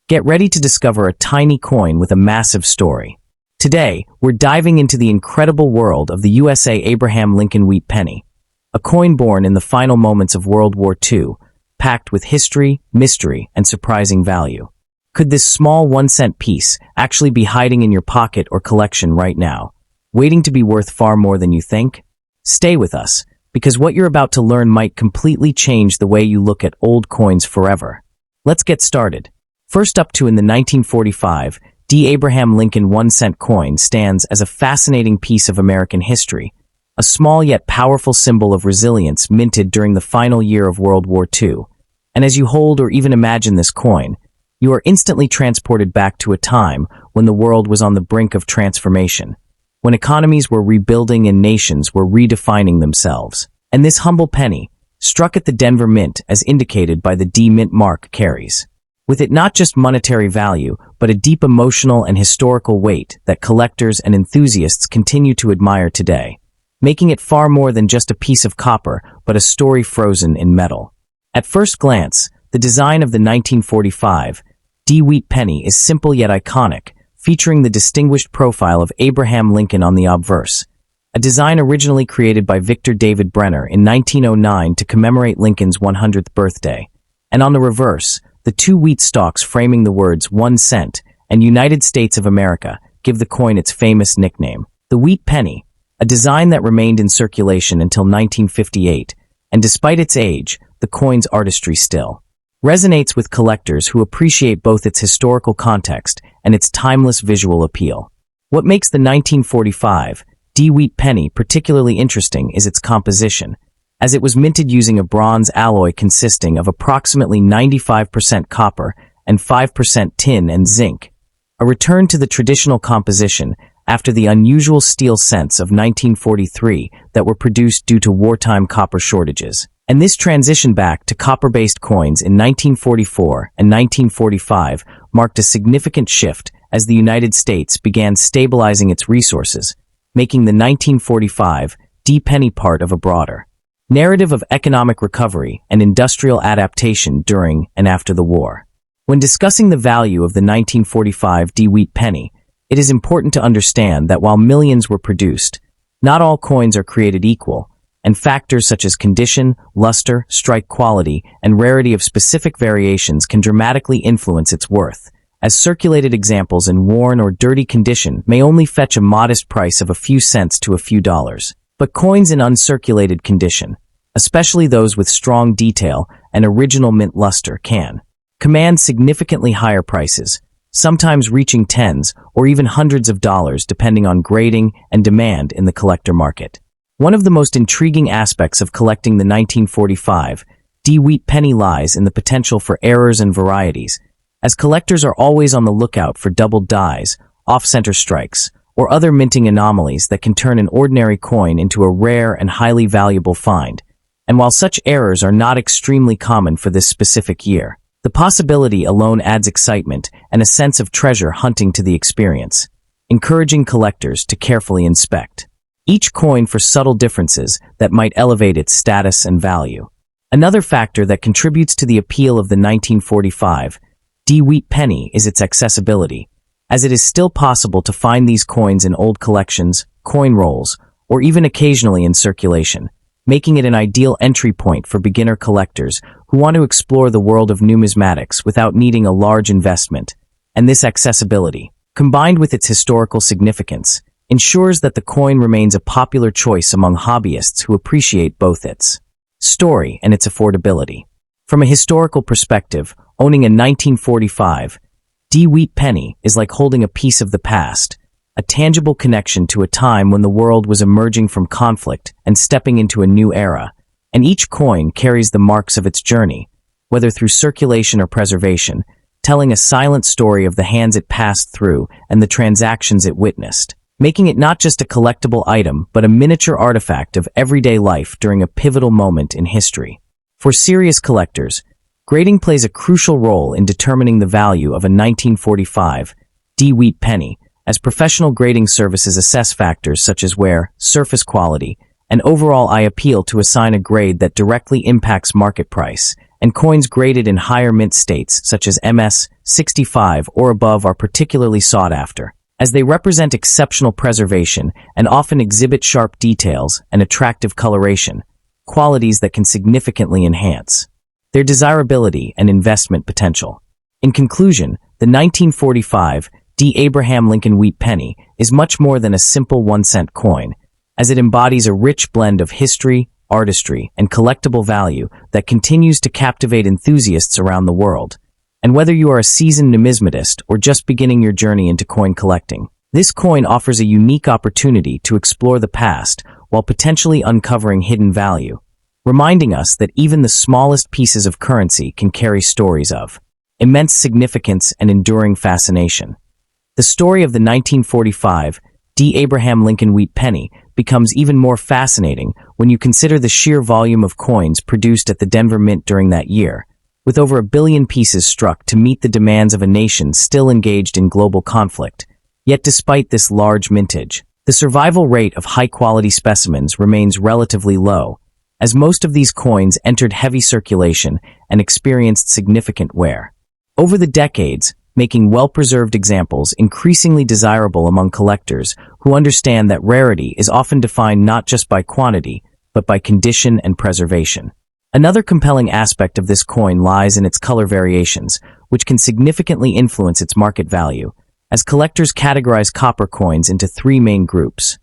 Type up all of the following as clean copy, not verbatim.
Get ready to discover a tiny coin with a massive story. Today, we're diving into the incredible world of the USA Abraham Lincoln Wheat Penny, a coin born in the final moments of World War II, packed with history, mystery, and surprising value. Could this small 1-cent piece actually be hiding in your pocket or collection right now, waiting to be worth far more than you think? Stay with us, because what you're about to learn might completely change the way you look at old coins forever. Let's get started. First up in the 1945, D. Abraham Lincoln 1-cent coin stands as a fascinating piece of American history, a small yet powerful symbol of resilience minted during the final year of World War II. And as you hold or even imagine this coin, you are instantly transported back to a time when the world was on the brink of transformation, when economies were rebuilding and nations were redefining themselves. And this humble penny, struck at the Denver Mint as indicated by the D Mint mark, carries with it not just monetary value, but a deep emotional and historical weight that collectors and enthusiasts continue to admire today, making it far more than just a piece of copper, but a story frozen in metal. At first glance, the design of the 1945 D Wheat Penny is simple yet iconic, featuring the distinguished profile of Abraham Lincoln on the obverse, a design originally created by Victor David Brenner in 1909 to commemorate Lincoln's 100th birthday, and on the reverse, the two wheat stalks framing the words 1 cent and United States of America give the coin its famous nickname. The Wheat Penny, a design that remained in circulation until 1958, and despite its age, the coin's artistry still resonates with collectors who appreciate both its historical context and its timeless visual appeal. What makes the 1945 D Wheat Penny particularly interesting is its composition, as it was minted using a bronze alloy consisting of approximately 95% copper and 5% tin and zinc, a return to the traditional composition after the unusual steel cents of 1943 that were produced due to wartime copper shortages. And this transition back to copper-based coins in 1944 and 1945 marked a significant shift as the United States began stabilizing its resources, making the 1945 D Penny part of a broader narrative of economic recovery and industrial adaptation during and after the war. When discussing the value of the 1945 D Wheat Penny, it is important to understand that while millions were produced, not all coins are created equal, and factors such as condition, luster, strike quality, and rarity of specific variations can dramatically influence its worth, as circulated examples in worn or dirty condition may only fetch a modest price of a few cents to a few dollars. But coins in uncirculated condition, especially those with strong detail and original mint luster, can command significantly higher prices, sometimes reaching tens or even hundreds of dollars depending on grading and demand in the collector market. One of the most intriguing aspects of collecting the 1945 D Wheat Penny lies in the potential for errors and varieties, as collectors are always on the lookout for doubled dies, off-center strikes, or other minting anomalies that can turn an ordinary coin into a rare and highly valuable find. And while such errors are not extremely common for this specific year, the possibility alone adds excitement and a sense of treasure hunting to the experience, encouraging collectors to carefully inspect each coin for subtle differences that might elevate its status and value. Another factor that contributes to the appeal of the 1945 D Wheat Penny is its accessibility, as it is still possible to find these coins in old collections, coin rolls, or even occasionally in circulation, making it an ideal entry point for beginner collectors who want to explore the world of numismatics without needing a large investment. And this accessibility, combined with its historical significance, ensures that the coin remains a popular choice among hobbyists who appreciate both its story and its affordability. From a historical perspective, owning a 1945 D Wheat Penny is like holding a piece of the past, a tangible connection to a time when the world was emerging from conflict and stepping into a new era, and each coin carries the marks of its journey, whether through circulation or preservation, telling a silent story of the hands it passed through and the transactions it witnessed, making it not just a collectible item but a miniature artifact of everyday life during a pivotal moment in history. For serious collectors, grading plays a crucial role in determining the value of a 1945 D Wheat Penny, as professional grading services assess factors such as wear, surface quality, and overall eye appeal to assign a grade that directly impacts market price and coins graded in higher mint states, such as MS 65 or above, are particularly sought after, as they represent exceptional preservation and often exhibit sharp details and attractive coloration, qualities that can significantly enhance their desirability and investment potential. In conclusion, the 1945 D. Abraham Lincoln Wheat Penny is much more than a simple 1-cent coin, as it embodies a rich blend of history, artistry, and collectible value that continues to captivate enthusiasts around the world. And whether you are a seasoned numismatist or just beginning your journey into coin collecting, this coin offers a unique opportunity to explore the past while potentially uncovering hidden value, reminding us that even the smallest pieces of currency can carry stories of immense significance and enduring fascination. The story of the 1945 D. Abraham Lincoln Wheat Penny becomes even more fascinating when you consider the sheer volume of coins produced at the Denver Mint during that year, with over 1 billion pieces struck to meet the demands of a nation still engaged in global conflict. Yet despite this large mintage, the survival rate of high-quality specimens remains relatively low, as most of these coins entered heavy circulation and experienced significant wear over the decades, making well-preserved examples increasingly desirable among collectors who understand that rarity is often defined not just by quantity, but by condition and preservation. Another compelling aspect of this coin lies in its color variations, which can significantly influence its market value, as collectors categorize copper coins into 3 main groups: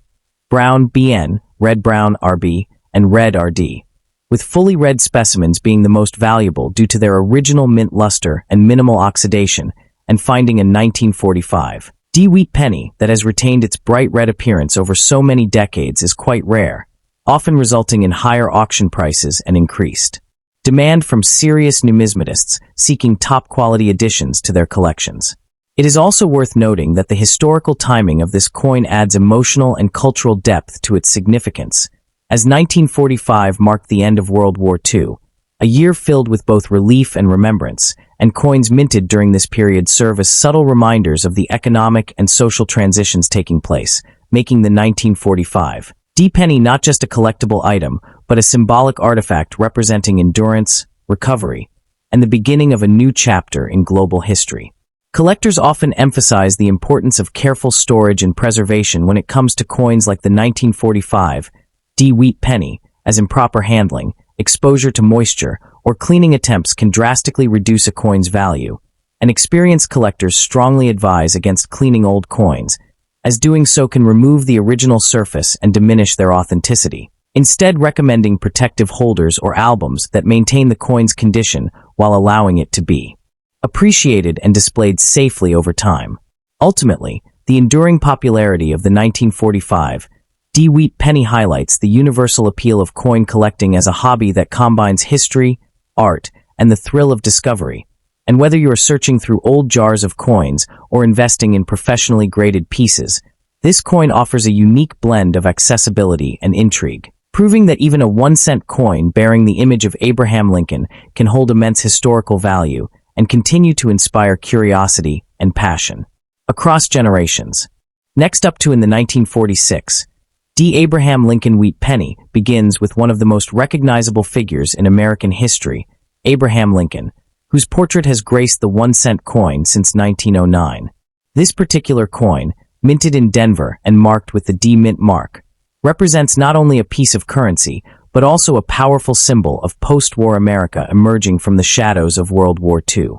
brown BN, red-brown RB, and red RD, with fully red specimens being the most valuable due to their original mint luster and minimal oxidation, and finding a 1945 D. Wheat Penny that has retained its bright red appearance over so many decades is quite rare, often resulting in higher auction prices and increased demand from serious numismatists seeking top-quality additions to their collections. It is also worth noting that the historical timing of this coin adds emotional and cultural depth to its significance, as 1945 marked the end of World War II, a year filled with both relief and remembrance, and coins minted during this period serve as subtle reminders of the economic and social transitions taking place, making the 1945 D. Penny not just a collectible item, but a symbolic artifact representing endurance, recovery, and the beginning of a new chapter in global history. Collectors often emphasize the importance of careful storage and preservation when it comes to coins like the 1945 D. Wheat Penny, as improper handling, exposure to moisture, or cleaning attempts can drastically reduce a coin's value, and experienced collectors strongly advise against cleaning old coins, as doing so can remove the original surface and diminish their authenticity, instead recommending protective holders or albums that maintain the coin's condition while allowing it to be appreciated and displayed safely over time. Ultimately, the enduring popularity of the 1945 D. Wheat Penny highlights the universal appeal of coin collecting as a hobby that combines history, art, and the thrill of discovery. And whether you are searching through old jars of coins or investing in professionally graded pieces, this coin offers a unique blend of accessibility and intrigue, proving that even a 1-cent coin bearing the image of Abraham Lincoln can hold immense historical value and continue to inspire curiosity and passion across generations. Next up in the 1946 D. Abraham Lincoln Wheat Penny begins with one of the most recognizable figures in American history, Abraham Lincoln, whose portrait has graced the 1-cent coin since 1909. This particular coin, minted in Denver and marked with the D Mint mark, represents not only a piece of currency, but also a powerful symbol of post-war America emerging from the shadows of World War II.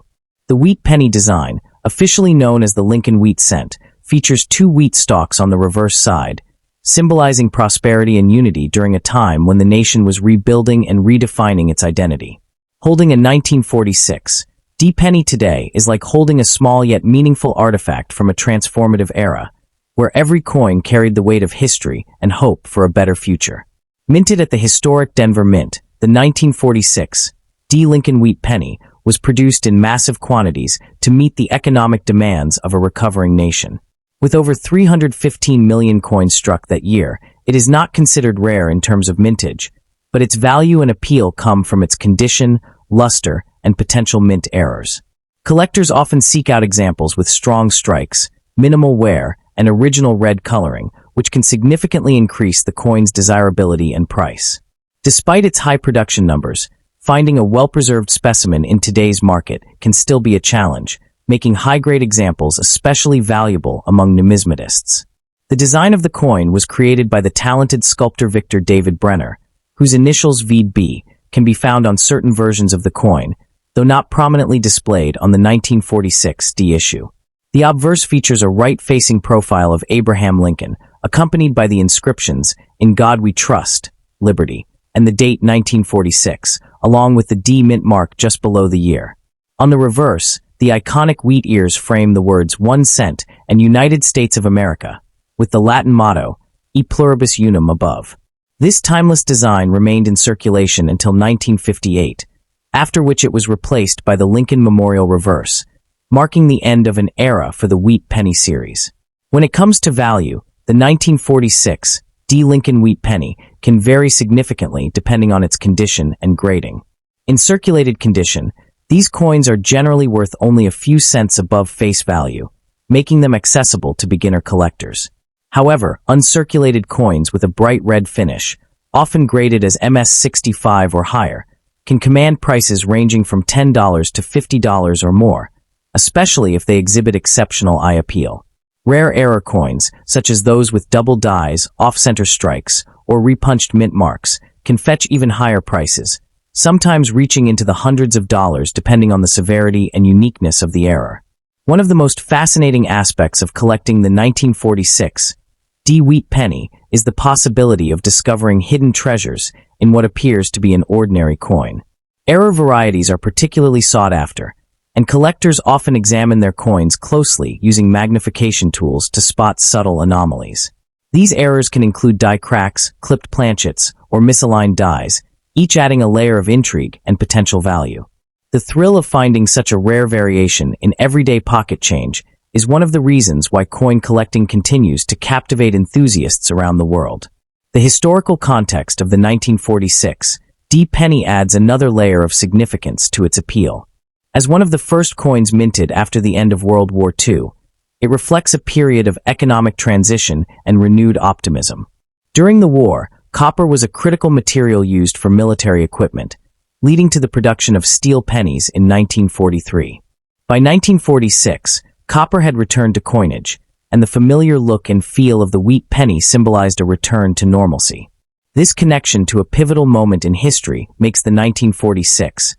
The Wheat Penny design, officially known as the Lincoln Wheat Cent, features 2 wheat stalks on the reverse side, symbolizing prosperity and unity during a time when the nation was rebuilding and redefining its identity. Holding a 1946 D. Penny today is like holding a small yet meaningful artifact from a transformative era, where every coin carried the weight of history and hope for a better future. Minted at the historic Denver Mint, the 1946 D. Lincoln Wheat Penny was produced in massive quantities to meet the economic demands of a recovering nation. With over 315 million coins struck that year, it is not considered rare in terms of mintage, but its value and appeal come from its condition, luster, and potential mint errors. Collectors often seek out examples with strong strikes, minimal wear, and original red coloring, which can significantly increase the coin's desirability and price. Despite its high production numbers, finding a well-preserved specimen in today's market can still be a challenge, making high-grade examples especially valuable among numismatists. The design of the coin was created by the talented sculptor Victor David Brenner, whose initials VB can be found on certain versions of the coin, though not prominently displayed on the 1946 D issue. The obverse features a right-facing profile of Abraham Lincoln, accompanied by the inscriptions, "In God We Trust, Liberty," and the date 1946, along with the D mint mark just below the year. On the reverse, the iconic wheat ears frame the words 1 cent and United States of America, with the Latin motto, E pluribus unum above. This timeless design remained in circulation until 1958, after which it was replaced by the Lincoln Memorial reverse, marking the end of an era for the Wheat Penny series. When it comes to value, the 1946 D. Lincoln Wheat Penny can vary significantly depending on its condition and grading. In circulated condition, these coins are generally worth only a few cents above face value, making them accessible to beginner collectors. However, uncirculated coins with a bright red finish, often graded as MS-65 or higher, can command prices ranging from $10 to $50 or more, especially if they exhibit exceptional eye appeal. Rare error coins, such as those with double dies, off-center strikes, or repunched mint marks, can fetch even higher prices, sometimes reaching into the hundreds of dollars depending on the severity and uniqueness of the error. One of the most fascinating aspects of collecting the 1946 D. Wheat Penny is the possibility of discovering hidden treasures in what appears to be an ordinary coin. Error varieties are particularly sought after, and collectors often examine their coins closely using magnification tools to spot subtle anomalies. These errors can include die cracks, clipped planchets, or misaligned dies, each adding a layer of intrigue and potential value. The thrill of finding such a rare variation in everyday pocket change is one of the reasons why coin collecting continues to captivate enthusiasts around the world. The historical context of the 1946 D penny adds another layer of significance to its appeal. As one of the first coins minted after the end of World War II, it reflects a period of economic transition and renewed optimism. During the war, copper was a critical material used for military equipment, leading to the production of steel pennies in 1943. By 1946, copper had returned to coinage, and the familiar look and feel of the wheat penny symbolized a return to normalcy. This connection to a pivotal moment in history makes the 1946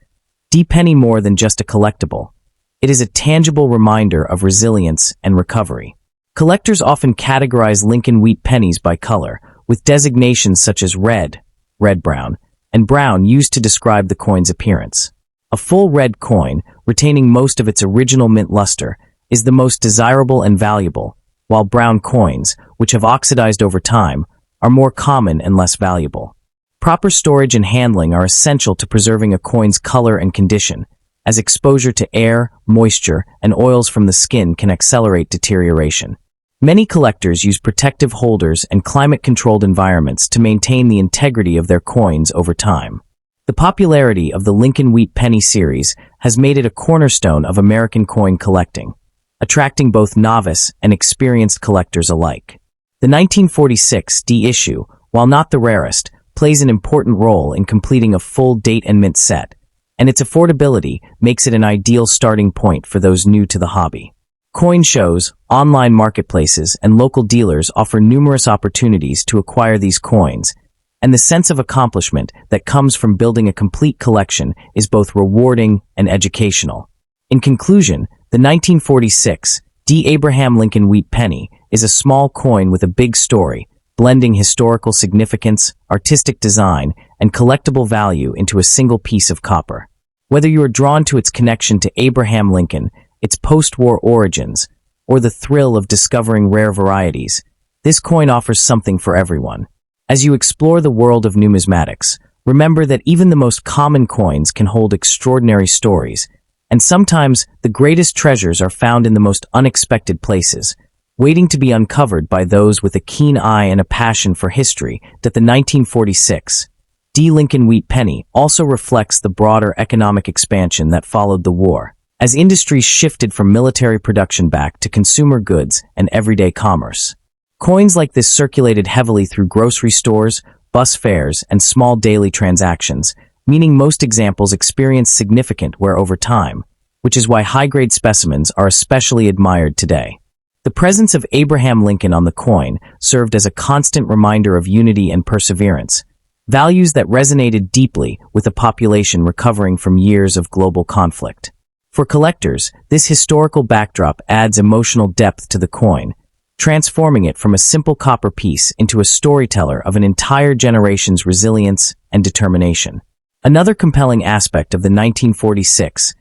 D penny more than just a collectible. It is a tangible reminder of resilience and recovery. Collectors often categorize Lincoln wheat pennies by color, with designations such as red, red-brown, and brown used to describe the coin's appearance. A full red coin, retaining most of its original mint luster, is the most desirable and valuable, while brown coins, which have oxidized over time, are more common and less valuable. Proper storage and handling are essential to preserving a coin's color and condition, as exposure to air, moisture, and oils from the skin can accelerate deterioration. Many collectors use protective holders and climate-controlled environments to maintain the integrity of their coins over time. The popularity of the Lincoln Wheat Penny series has made it a cornerstone of American coin collecting, attracting both novice and experienced collectors alike. The 1946 D issue, while not the rarest, plays an important role in completing a full date and mint set, and its affordability makes it an ideal starting point for those new to the hobby. Coin shows, online marketplaces, and local dealers offer numerous opportunities to acquire these coins, and the sense of accomplishment that comes from building a complete collection is both rewarding and educational. In conclusion, the 1946 D. Abraham Lincoln Wheat Penny is a small coin with a big story, blending historical significance, artistic design, and collectible value into a single piece of copper. Whether you are drawn to its connection to Abraham Lincoln, its post-war origins, or the thrill of discovering rare varieties, this coin offers something for everyone. As you explore the world of numismatics, remember that even the most common coins can hold extraordinary stories, and sometimes the greatest treasures are found in the most unexpected places, waiting to be uncovered by those with a keen eye and a passion for history. That the 1946 D. Lincoln Wheat Penny also reflects the broader economic expansion that followed the war, as industries shifted from military production back to consumer goods and everyday commerce. Coins like this circulated heavily through grocery stores, bus fares, and small daily transactions, meaning most examples experience significant wear over time, which is why high-grade specimens are especially admired today. The presence of Abraham Lincoln on the coin served as a constant reminder of unity and perseverance, values that resonated deeply with a population recovering from years of global conflict. For collectors, this historical backdrop adds emotional depth to the coin, transforming it from a simple copper piece into a storyteller of an entire generation's resilience and determination. Another compelling aspect of the 1946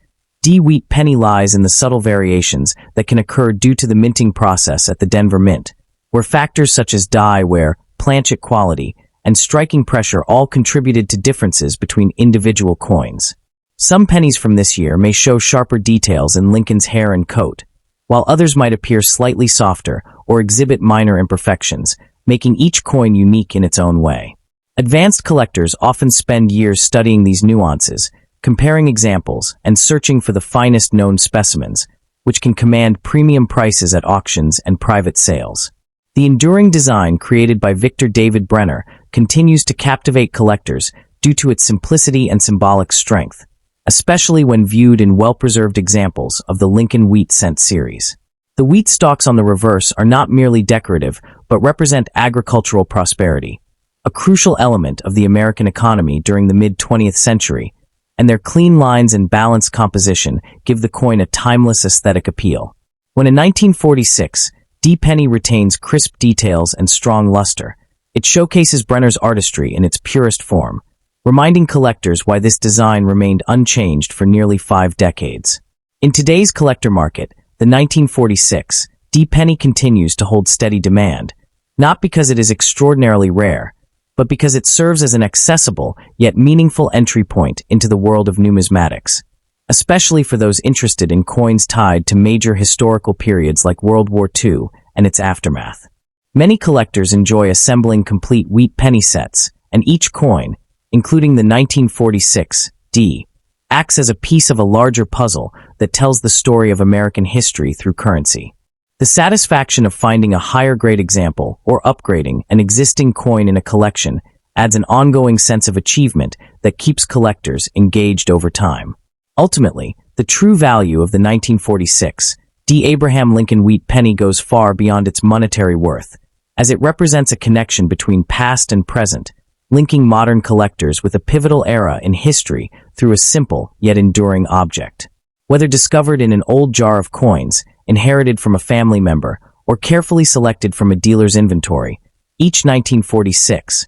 Wheat penny lies in the subtle variations that can occur due to the minting process at the Denver Mint, where factors such as die wear, planchet quality, and striking pressure all contributed to differences between individual coins. Some pennies from this year may show sharper details in Lincoln's hair and coat, while others might appear slightly softer or exhibit minor imperfections, making each coin unique in its own way. Advanced collectors often spend years studying these nuances, comparing examples, and searching for the finest known specimens, which can command premium prices at auctions and private sales. The enduring design created by Victor David Brenner continues to captivate collectors due to its simplicity and symbolic strength, especially when viewed in well-preserved examples of the Lincoln Wheat Cent series. The wheat stalks on the reverse are not merely decorative, but represent agricultural prosperity, a crucial element of the American economy during the mid-20th century, and their clean lines and balanced composition give the coin a timeless aesthetic appeal. When a 1946 penny retains crisp details and strong luster, it showcases Brenner's artistry in its purest form, reminding collectors why this design remained unchanged for nearly 5 decades. In today's collector market, the 1946 penny continues to hold steady demand, not because it is extraordinarily rare, but because it serves as an accessible yet meaningful entry point into the world of numismatics, especially for those interested in coins tied to major historical periods like World War II and its aftermath. Many collectors enjoy assembling complete wheat penny sets, and each coin, including the 1946 acts as a piece of a larger puzzle that tells the story of American history through currency. The satisfaction of finding a higher-grade example or upgrading an existing coin in a collection adds an ongoing sense of achievement that keeps collectors engaged over time. Ultimately, the true value of the 1946 Abraham Lincoln Wheat Penny goes far beyond its monetary worth, as it represents a connection between past and present, linking modern collectors with a pivotal era in history through a simple yet enduring object. Whether discovered in an old jar of coins, inherited from a family member, or carefully selected from a dealer's inventory, each 1946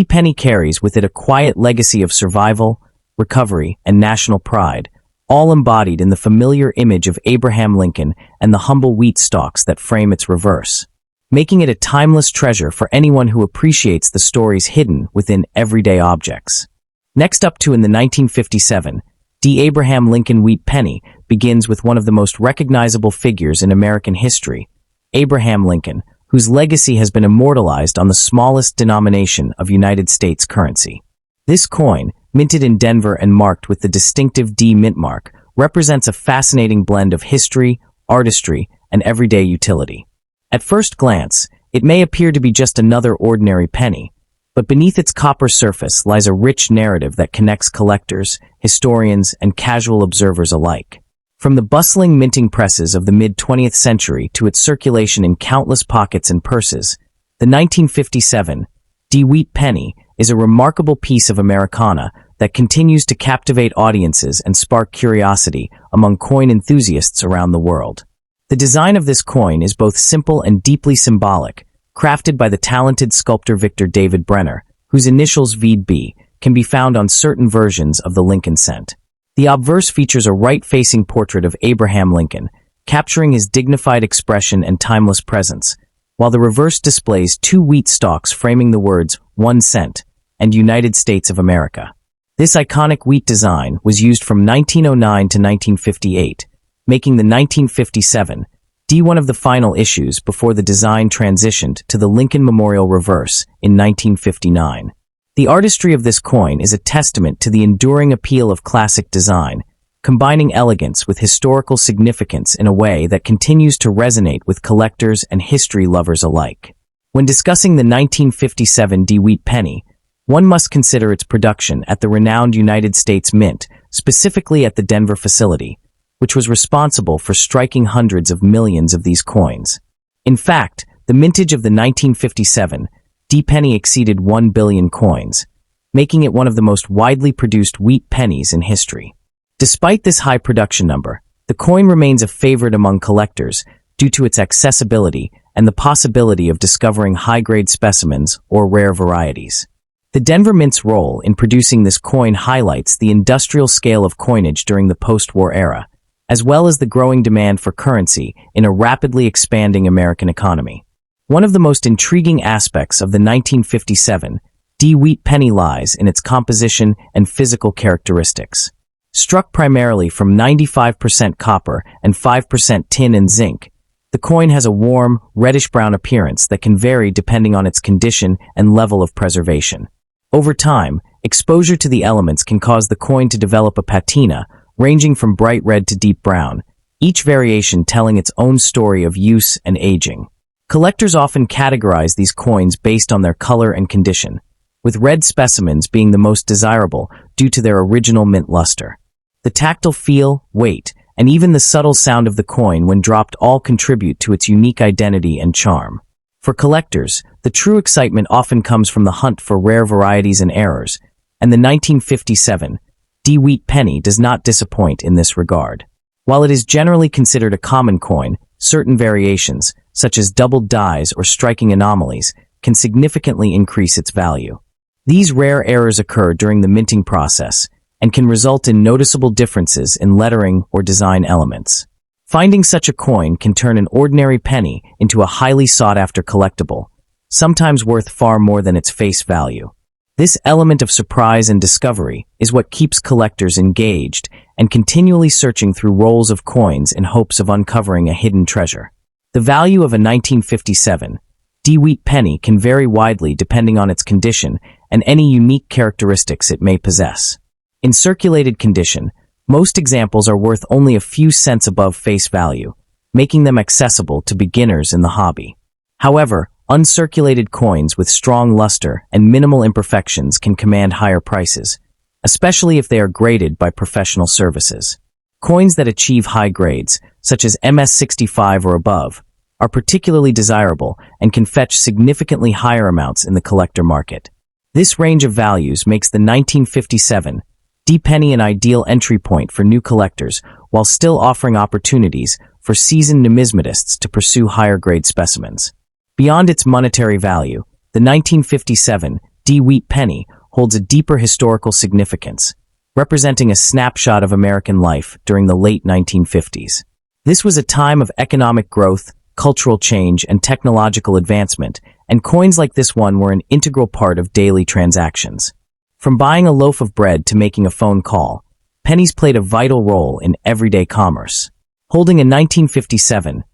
penny carries with it a quiet legacy of survival, recovery, and national pride, all embodied in the familiar image of Abraham Lincoln and the humble wheat stalks that frame its reverse, making it a timeless treasure for anyone who appreciates the stories hidden within everyday objects. Next up in the 1957 Abraham Lincoln Wheat Penny begins with one of the most recognizable figures in American history, Abraham Lincoln, whose legacy has been immortalized on the smallest denomination of United States currency. This coin, minted in Denver and marked with the distinctive D mint mark, represents a fascinating blend of history, artistry, and everyday utility. At first glance, it may appear to be just another ordinary penny, but beneath its copper surface lies a rich narrative that connects collectors, historians, and casual observers alike. From the bustling minting presses of the mid-20th century to its circulation in countless pockets and purses, the 1957 Wheat Penny is a remarkable piece of Americana that continues to captivate audiences and spark curiosity among coin enthusiasts around the world. The design of this coin is both simple and deeply symbolic, crafted by the talented sculptor Victor David Brenner, whose initials VB can be found on certain versions of the Lincoln cent. The obverse features a right-facing portrait of Abraham Lincoln, capturing his dignified expression and timeless presence, while the reverse displays 2 wheat stalks framing the words 1 cent and United States of America. This iconic wheat design was used from 1909 to 1958, making the 1957 one of the final issues before the design transitioned to the Lincoln Memorial reverse in 1959. The artistry of this coin is a testament to the enduring appeal of classic design, combining elegance with historical significance in a way that continues to resonate with collectors and history lovers alike. When discussing the 1957 Wheat Penny, One must consider its production at the renowned United States Mint, specifically at the Denver facility, which was responsible for striking hundreds of millions of these coins. In fact, the mintage of the 1957 D penny exceeded 1 billion coins, making it one of the most widely produced wheat pennies in history. Despite this high production number, the coin remains a favorite among collectors due to its accessibility and the possibility of discovering high-grade specimens or rare varieties. The Denver Mint's role in producing this coin highlights the industrial scale of coinage during the post-war era, as well as the growing demand for currency in a rapidly expanding American economy. One of the most intriguing aspects of the 1957 D wheat penny lies in its composition and physical characteristics. Struck primarily from 95% copper and 5% tin and zinc, the coin has a warm, reddish-brown appearance that can vary depending on its condition and level of preservation. Over time, exposure to the elements can cause the coin to develop a patina, ranging from bright red to deep brown, each variation telling its own story of use and aging. Collectors often categorize these coins based on their color and condition, with red specimens being the most desirable due to their original mint luster. The tactile feel, weight, and even the subtle sound of the coin when dropped all contribute to its unique identity and charm. For collectors, the true excitement often comes from the hunt for rare varieties and errors, and the 1957 D wheat penny does not disappoint in this regard. While it is generally considered a common coin, certain variations, such as doubled dies or striking anomalies, can significantly increase its value. These rare errors occur during the minting process and can result in noticeable differences in lettering or design elements. Finding such a coin can turn an ordinary penny into a highly sought-after collectible, sometimes worth far more than its face value. This element of surprise and discovery is what keeps collectors engaged and continually searching through rolls of coins in hopes of uncovering a hidden treasure. The value of a 1957 D wheat penny can vary widely depending on its condition and any unique characteristics it may possess. In circulated condition, most examples are worth only a few cents above face value, making them accessible to beginners in the hobby. However, uncirculated coins with strong luster and minimal imperfections can command higher prices, especially if they are graded by professional services. Coins that achieve high grades, such as MS65 or above, are particularly desirable and can fetch significantly higher amounts in the collector market. This range of values makes the 1957 D penny an ideal entry point for new collectors while still offering opportunities for seasoned numismatists to pursue higher-grade specimens. Beyond its monetary value, the 1957 D wheat penny holds a deeper historical significance, representing a snapshot of American life during the late 1950s. This was a time of economic growth, cultural change, and technological advancement, and coins like this one were an integral part of daily transactions. From buying a loaf of bread to making a phone call, pennies played a vital role in everyday commerce. Holding a 1957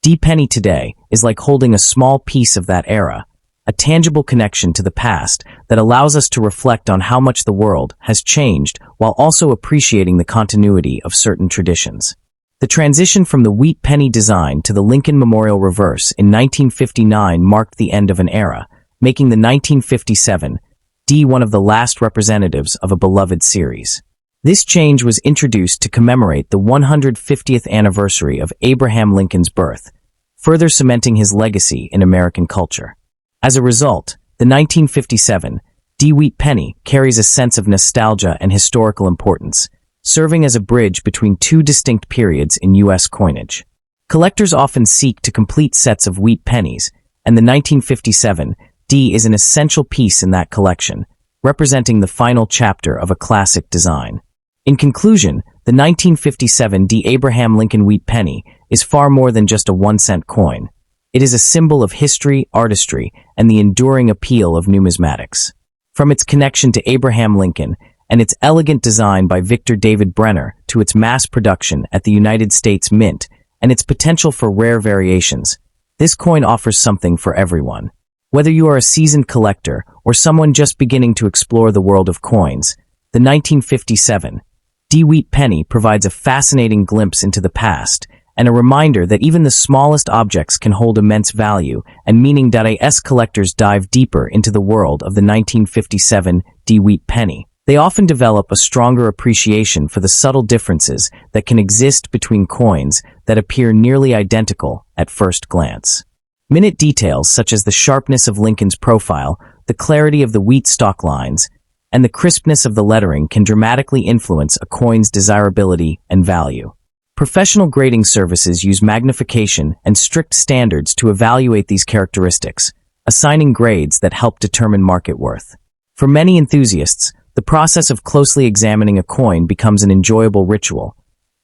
D penny today is like holding a small piece of that era, a tangible connection to the past that allows us to reflect on how much the world has changed while also appreciating the continuity of certain traditions. The transition from the wheat penny design to the Lincoln Memorial reverse in 1959 marked the end of an era, making the 1957 D one of the last representatives of a beloved series. This change was introduced to commemorate the 150th anniversary of Abraham Lincoln's birth, further cementing his legacy in American culture. As a result, the 1957 D wheat penny carries a sense of nostalgia and historical importance, serving as a bridge between two distinct periods in US coinage. Collectors often seek to complete sets of wheat pennies, and the 1957 D is an essential piece in that collection, representing the final chapter of a classic design. In conclusion, the 1957 D Abraham Lincoln Wheat Penny is far more than just a 1-cent coin. It is a symbol of history, artistry, and the enduring appeal of numismatics. From its connection to Abraham Lincoln and its elegant design by Victor David Brenner to its mass production at the United States Mint and its potential for rare variations, this coin offers something for everyone. Whether you are a seasoned collector or someone just beginning to explore the world of coins, the 1957 D wheat penny provides a fascinating glimpse into the past and a reminder that even the smallest objects can hold immense value and meaning. As collectors dive deeper into the world of the 1957 Wheat Penny, they often develop a stronger appreciation for the subtle differences that can exist between coins that appear nearly identical at first glance. Minute details such as the sharpness of Lincoln's profile, the clarity of the wheat stalk lines, and the crispness of the lettering can dramatically influence a coin's desirability and value. Professional grading services use magnification and strict standards to evaluate these characteristics, assigning grades that help determine market worth. For many enthusiasts, the process of closely examining a coin becomes an enjoyable ritual,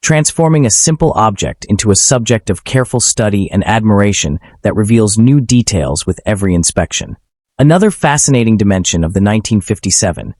transforming a simple object into a subject of careful study and admiration that reveals new details with every inspection. Another fascinating dimension of the 1957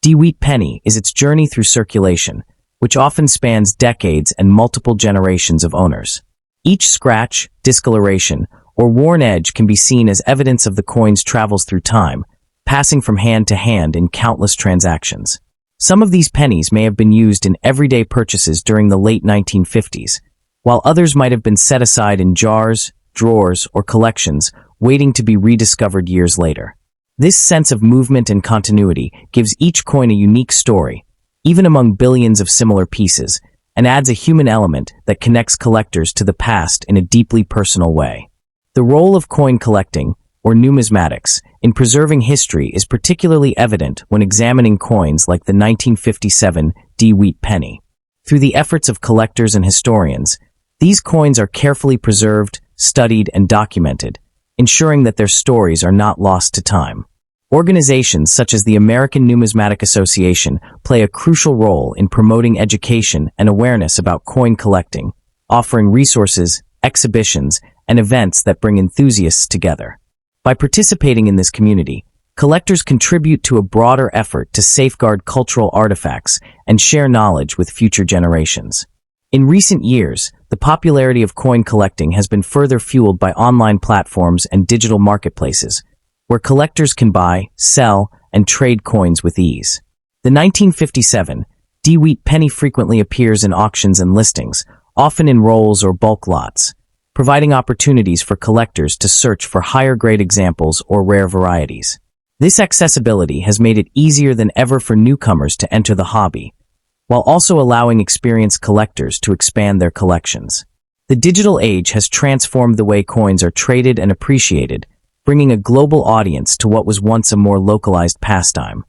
Wheat Penny is its journey through circulation, which often spans decades and multiple generations of owners. Each scratch, discoloration, or worn edge can be seen as evidence of the coin's travels through time, passing from hand to hand in countless transactions. Some of these pennies may have been used in everyday purchases during the late 1950s, while others might have been set aside in jars, drawers, or collections, waiting to be rediscovered years later. This sense of movement and continuity gives each coin a unique story, even among billions of similar pieces, and adds a human element that connects collectors to the past in a deeply personal way. The role of coin collecting, or numismatics, in preserving history is particularly evident when examining coins like the 1957 Wheat Penny. Through the efforts of collectors and historians, these coins are carefully preserved, studied, and documented, ensuring that their stories are not lost to time. Organizations such as the American Numismatic Association play a crucial role in promoting education and awareness about coin collecting, offering resources, exhibitions, and events that bring enthusiasts together. By participating in this community, collectors contribute to a broader effort to safeguard cultural artifacts and share knowledge with future generations. In recent years, the popularity of coin collecting has been further fueled by online platforms and digital marketplaces, where collectors can buy, sell, and trade coins with ease. The 1957 Wheat Penny frequently appears in auctions and listings, often in rolls or bulk lots, providing opportunities for collectors to search for higher-grade examples or rare varieties. This accessibility has made it easier than ever for newcomers to enter the hobby, while also allowing experienced collectors to expand their collections. The digital age has transformed the way coins are traded and appreciated, bringing a global audience to what was once a more localized pastime.